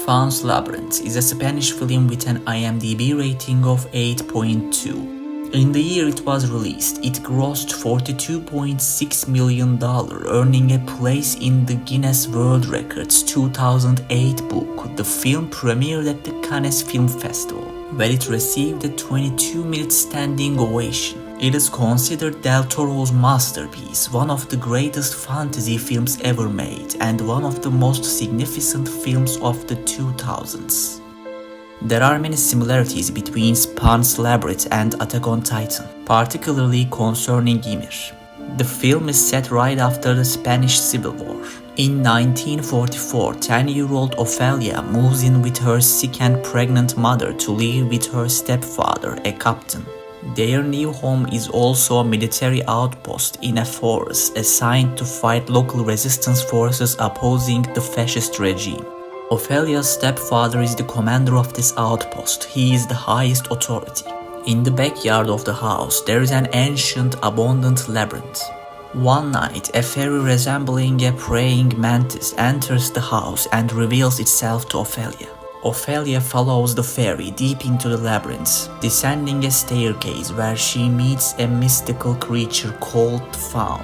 Faun's Labyrinth is a Spanish film with an IMDb rating of 8.2. In the year it was released, it grossed $42.6 million, earning a place in the Guinness World Records 2008 book. The film premiered at the Cannes Film Festival, where it received a 22-minute standing ovation. It is considered Del Toro's masterpiece, one of the greatest fantasy films ever made, and one of the most significant films of the 2000s. There are many similarities between Faun's Labyrinth and Attack on Titan, particularly concerning Ymir. The film is set right after the Spanish Civil War. In 1944, 10-year-old Ofelia moves in with her sick and pregnant mother to live with her stepfather, a captain. Their new home is also a military outpost in a forest assigned to fight local resistance forces opposing the fascist regime. Ophelia's stepfather is the commander of this outpost. He is the highest authority. In the backyard of the house, there is an ancient, abundant labyrinth. One night, a fairy resembling a praying mantis enters the house and reveals itself to Ofelia. Ofelia follows the fairy deep into the labyrinth, descending a staircase where she meets a mystical creature called Faun.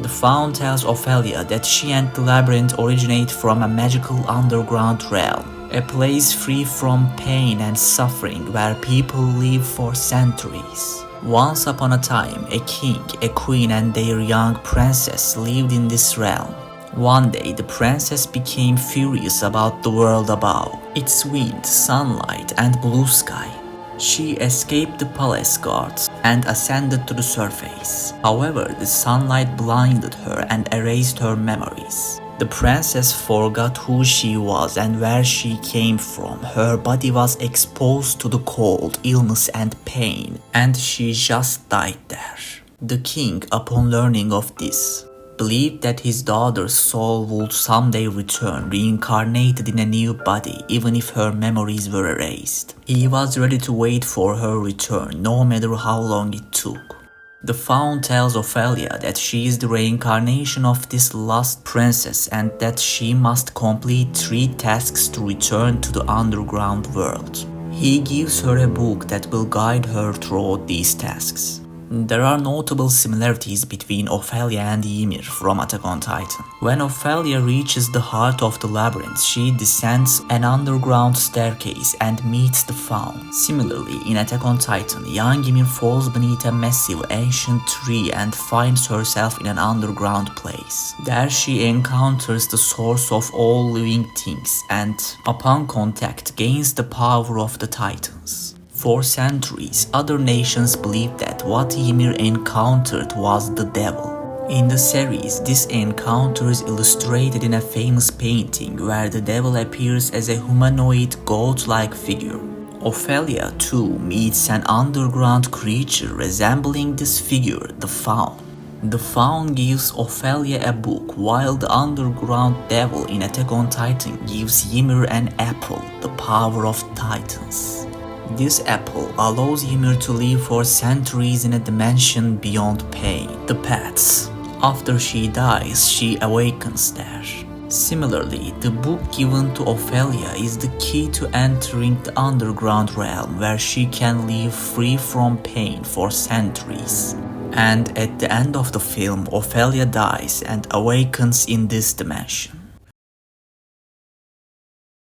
The Faun tells Ofelia that she and the labyrinth originate from a magical underground realm, a place free from pain and suffering where people live for centuries. Once upon a time, a king, a queen and their young princess lived in this realm. One day, the princess became furious about the world above, its wind, sunlight and blue sky. She escaped the palace guards and ascended to the surface. However, the sunlight blinded her and erased her memories. The princess forgot who she was and where she came from. Her body was exposed to the cold, illness and pain, and she just died there. The king, upon learning of this, believed that his daughter's soul would someday return, reincarnated in a new body, even if her memories were erased. He was ready to wait for her return, no matter how long it took. The Faun tells Ofelia that she is the reincarnation of this lost princess and that she must complete 3 tasks to return to the underground world. He gives her a book that will guide her through these tasks. There are notable similarities between Ofelia and Ymir from Attack on Titan. When Ofelia reaches the heart of the labyrinth, she descends an underground staircase and meets the Faun. Similarly, in Attack on Titan, young Ymir falls beneath a massive ancient tree and finds herself in an underground place. There she encounters the source of all living things and, upon contact, gains the power of the Titans. For centuries, other nations believed that what Ymir encountered was the devil. In the series, this encounter is illustrated in a famous painting where the devil appears as a humanoid, god-like figure. Ofelia, too, meets an underground creature resembling this figure, the Faun. The Faun gives Ofelia a book, while the underground devil in Attack on Titan gives Ymir an apple, the power of Titans. This apple allows Ymir to live for centuries in a dimension beyond pain, the Paths. After she dies, she awakens there. Similarly, the book given to Ofelia is the key to entering the underground realm where she can live free from pain for centuries. And at the end of the film, Ofelia dies and awakens in this dimension.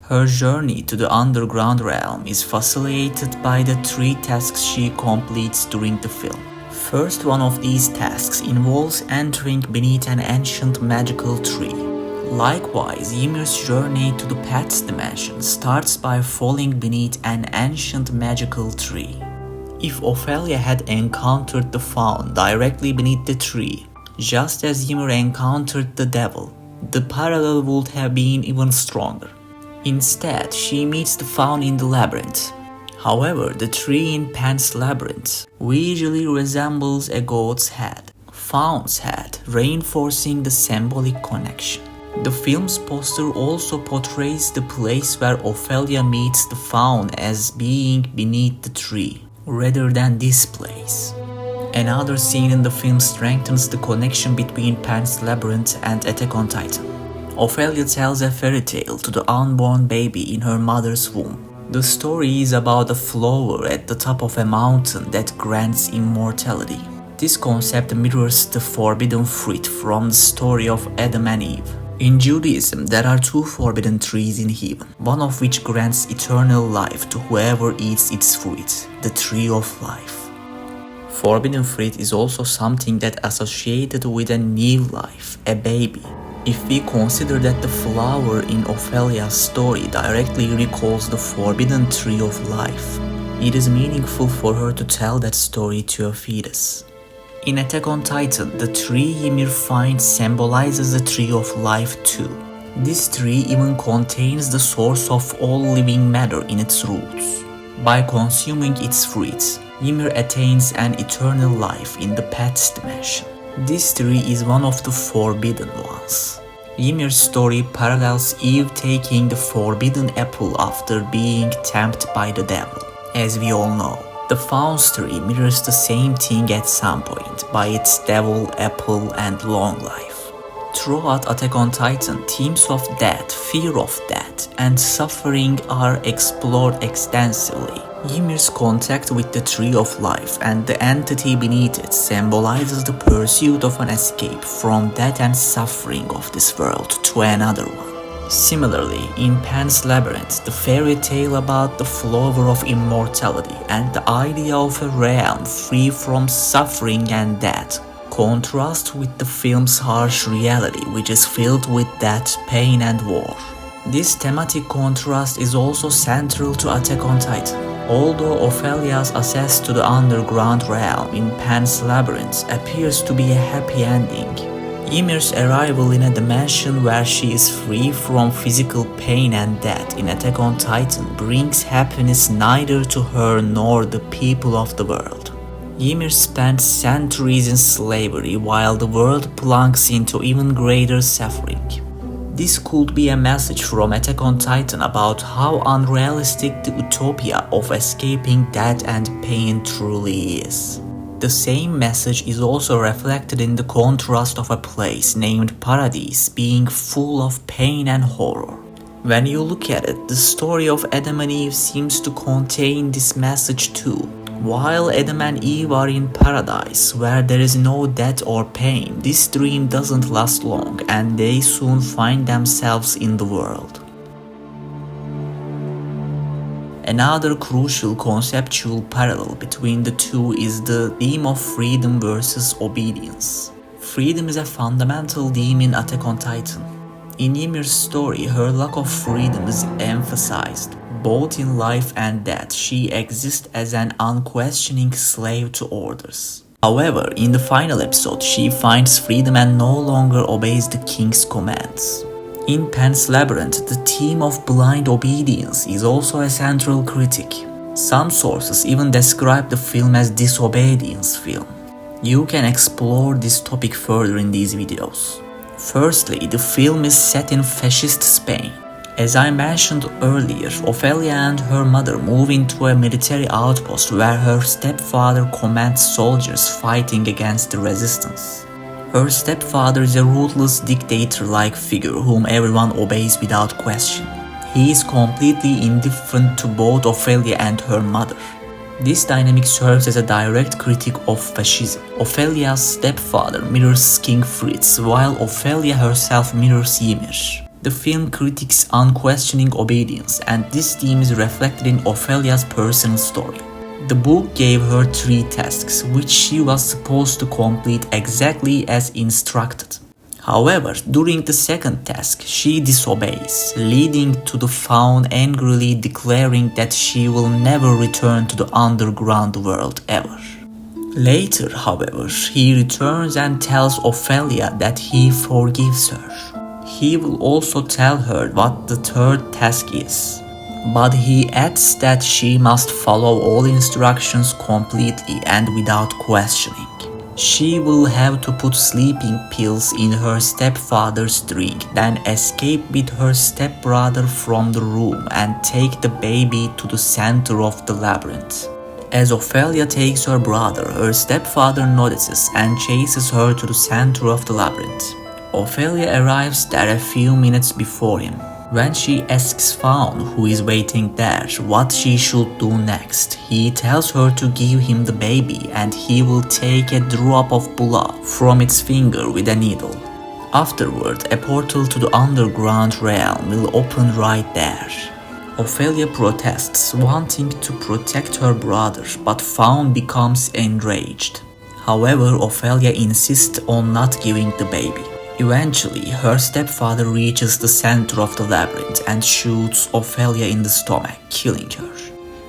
Her journey to the underground realm is facilitated by the 3 tasks she completes during the film. First one of these tasks involves entering beneath an ancient magical tree. Likewise, Ymir's journey to the Paths dimension starts by falling beneath an ancient magical tree. If Ofelia had encountered the Faun directly beneath the tree, just as Ymir encountered the devil, the parallel would have been even stronger. Instead, she meets the Faun in the labyrinth. However, the tree in Pan's labyrinth visually resembles a god's head, Faun's head, reinforcing the symbolic connection. The film's poster also portrays the place where Ofelia meets the Faun as being beneath the tree, rather than this place. Another scene in the film strengthens the connection between Pan's Labyrinth and Attack on Titan. Ofelia tells a fairy tale to the unborn baby in her mother's womb. The story is about a flower at the top of a mountain that grants immortality. This concept mirrors the forbidden fruit from the story of Adam and Eve. In Judaism, there are two forbidden trees in heaven, one of which grants eternal life to whoever eats its fruit, the tree of life. Forbidden fruit is also something that associated with a new life, a baby. If we consider that the flower in Ophelia's story directly recalls the forbidden tree of life, it is meaningful for her to tell that story to a fetus. In Attack on Titan, the tree Ymir finds symbolizes the tree of life too. This tree even contains the source of all living matter in its roots. By consuming its fruits, Ymir attains an eternal life in the Paths dimension. This tree is one of the forbidden ones. Ymir's story parallels Eve taking the forbidden apple after being tempted by the devil. As we all know, the Faun tree mirrors the same thing at some point by its devil, apple, and long life. Throughout Attack on Titan, themes of death, fear of death, and suffering are explored extensively. Ymir's contact with the Tree of Life and the entity beneath it symbolizes the pursuit of an escape from death and suffering of this world to another one. Similarly, in Pan's Labyrinth, the fairy tale about the flower of immortality and the idea of a realm free from suffering and death contrast with the film's harsh reality, which is filled with death, pain, and war. This thematic contrast is also central to Attack on Titan. Although Ophelia's access to the underground realm in Pan's Labyrinth appears to be a happy ending, Ymir's arrival in a dimension where she is free from physical pain and death in Attack on Titan brings happiness neither to her nor the people of the world. Ymir spent centuries in slavery while the world plunges into even greater suffering. This could be a message from Attack on Titan about how unrealistic the utopia of escaping death and pain truly is. The same message is also reflected in the contrast of a place named Paradise being full of pain and horror. When you look at it, the story of Adam and Eve seems to contain this message too. While Adam and Eve are in paradise, where there is no death or pain, this dream doesn't last long and they soon find themselves in the world. Another crucial conceptual parallel between the two is the theme of freedom versus obedience. Freedom is a fundamental theme in Attack on Titan. In Ymir's story, her lack of freedom is emphasized. Both in life and death, she exists as an unquestioning slave to orders. However, in the final episode, she finds freedom and no longer obeys the king's commands. In Pan's Labyrinth, the theme of blind obedience is also a central critic. Some sources even describe the film as disobedience film. You can explore this topic further in these videos. Firstly, the film is set in fascist Spain. As I mentioned earlier, Ofelia and her mother move into a military outpost where her stepfather commands soldiers fighting against the resistance. Her stepfather is a ruthless dictator-like figure whom everyone obeys without question. He is completely indifferent to both Ofelia and her mother. This dynamic serves as a direct critique of fascism. Ophelia's stepfather mirrors King Fritz, while Ofelia herself mirrors Ymir. The film critiques unquestioning obedience, and this theme is reflected in Ophelia's personal story. The book gave her 3 tasks, which she was supposed to complete exactly as instructed. However, during the second task, she disobeys, leading to the Faun angrily declaring that she will never return to the underground world ever. Later, however, he returns and tells Ofelia that he forgives her. He will also tell her what the third task is, but he adds that she must follow all instructions completely and without questioning. She will have to put sleeping pills in her stepfather's drink, then escape with her stepbrother from the room and take the baby to the center of the labyrinth. As Ofelia takes her brother, her stepfather notices and chases her to the center of the labyrinth. Ofelia arrives there a few minutes before him. When she asks Faun, who is waiting there, what she should do next, he tells her to give him the baby and he will take a drop of blood from its finger with a needle. Afterward, a portal to the underground realm will open right there. Ofelia protests, wanting to protect her brother, but Faun becomes enraged. However, Ofelia insists on not giving the baby. Eventually, her stepfather reaches the center of the labyrinth and shoots Ofelia in the stomach, killing her.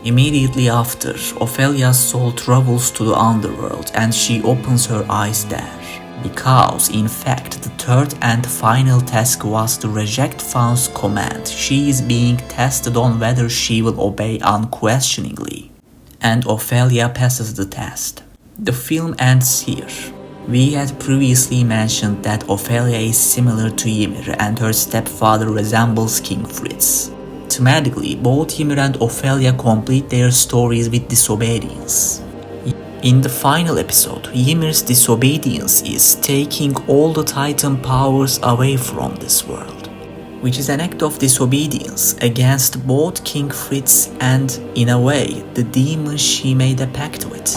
Immediately after, Ophelia's soul travels to the underworld and she opens her eyes there. Because, in fact, the third and final task was to reject Faun's command, she is being tested on whether she will obey unquestioningly. And Ofelia passes the test. The film ends here. We had previously mentioned that Ofelia is similar to Ymir and her stepfather resembles King Fritz. Thematically, both Ymir and Ofelia complete their stories with disobedience. In the final episode, Ymir's disobedience is taking all the Titan powers away from this world, which is an act of disobedience against both King Fritz and, in a way, the demon she made a pact with.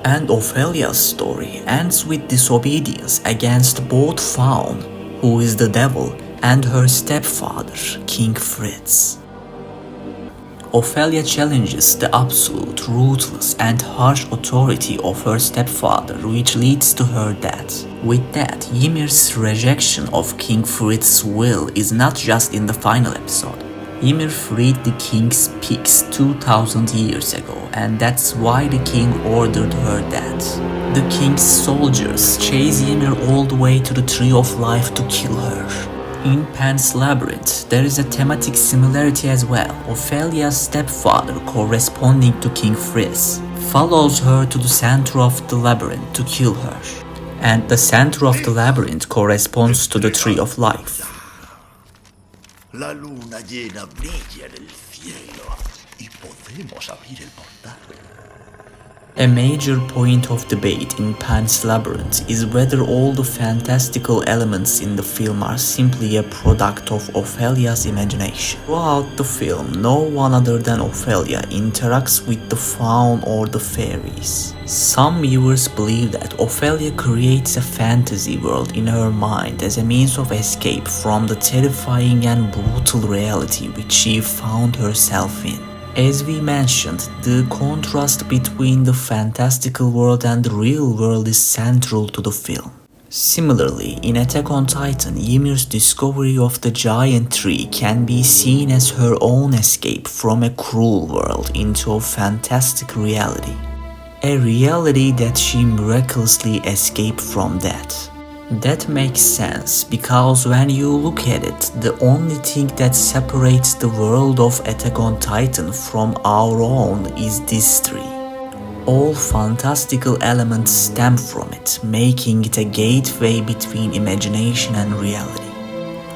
And Ophelia's story ends with disobedience against both Faun, who is the devil, and her stepfather, King Fritz. Ofelia challenges the absolute, ruthless, and harsh authority of her stepfather, which leads to her death. With that, Ymir's rejection of King Fritz's will is not just in the final episode. Ymir freed the king's pigs 2000 years ago, and that's why the king ordered her death. The king's soldiers chase Ymir all the way to the Tree of Life to kill her. In Pan's Labyrinth, there is a thematic similarity as well. Ophelia's stepfather, corresponding to King Fritz, follows her to the center of the labyrinth to kill her. And the center of the labyrinth corresponds to the Tree of Life. La luna llena brilla en el cielo y podemos abrir el portal. A major point of debate in Pan's Labyrinth is whether all the fantastical elements in the film are simply a product of Ophelia's imagination. Throughout the film, no one other than Ofelia interacts with the faun or the fairies. Some viewers believe that Ofelia creates a fantasy world in her mind as a means of escape from the terrifying and brutal reality which she found herself in. As we mentioned, the contrast between the fantastical world and the real world is central to the film. Similarly, in Attack on Titan, Ymir's discovery of the giant tree can be seen as her own escape from a cruel world into a fantastic reality. A reality that she miraculously escaped from death. That makes sense, because when you look at it, the only thing that separates the world of Attack on Titan from our own is this tree. All fantastical elements stem from it, making it a gateway between imagination and reality.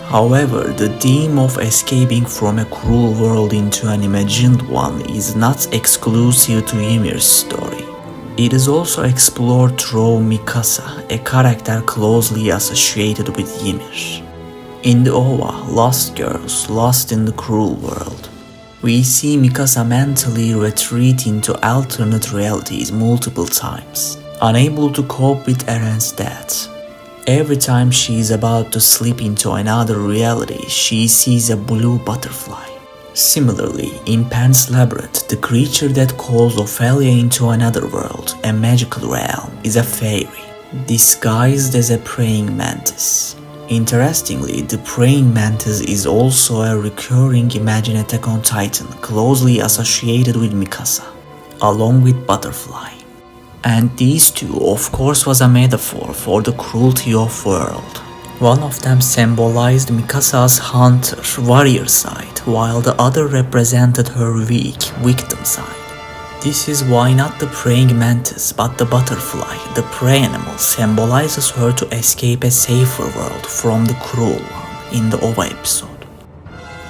However, the theme of escaping from a cruel world into an imagined one is not exclusive to Ymir's story. It is also explored through Mikasa, a character closely associated with Ymir. In the OVA, Lost Girls, Lost in the Cruel World, we see Mikasa mentally retreat into alternate realities multiple times, unable to cope with Eren's death. Every time she is about to slip into another reality, she sees a blue butterfly. Similarly, in Pan's Labyrinth, the creature that calls Ofelia into another world, a magical realm, is a fairy, disguised as a praying mantis. Interestingly, the praying mantis is also a recurring imagined Attack on Titan, closely associated with Mikasa, along with Butterfly. And these two, of course, was a metaphor for the cruelty of world. One of them symbolized Mikasa's hunter, warrior side, while the other represented her weak, victim side. This is why not the praying mantis, but the butterfly, the prey animal, symbolizes her to escape a safer world from the cruel one in the OVA episode.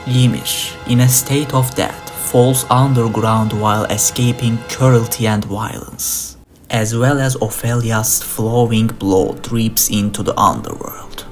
Ymir, in a state of death, falls underground while escaping cruelty and violence, as well as Ophelia's flowing blood drips into the underworld.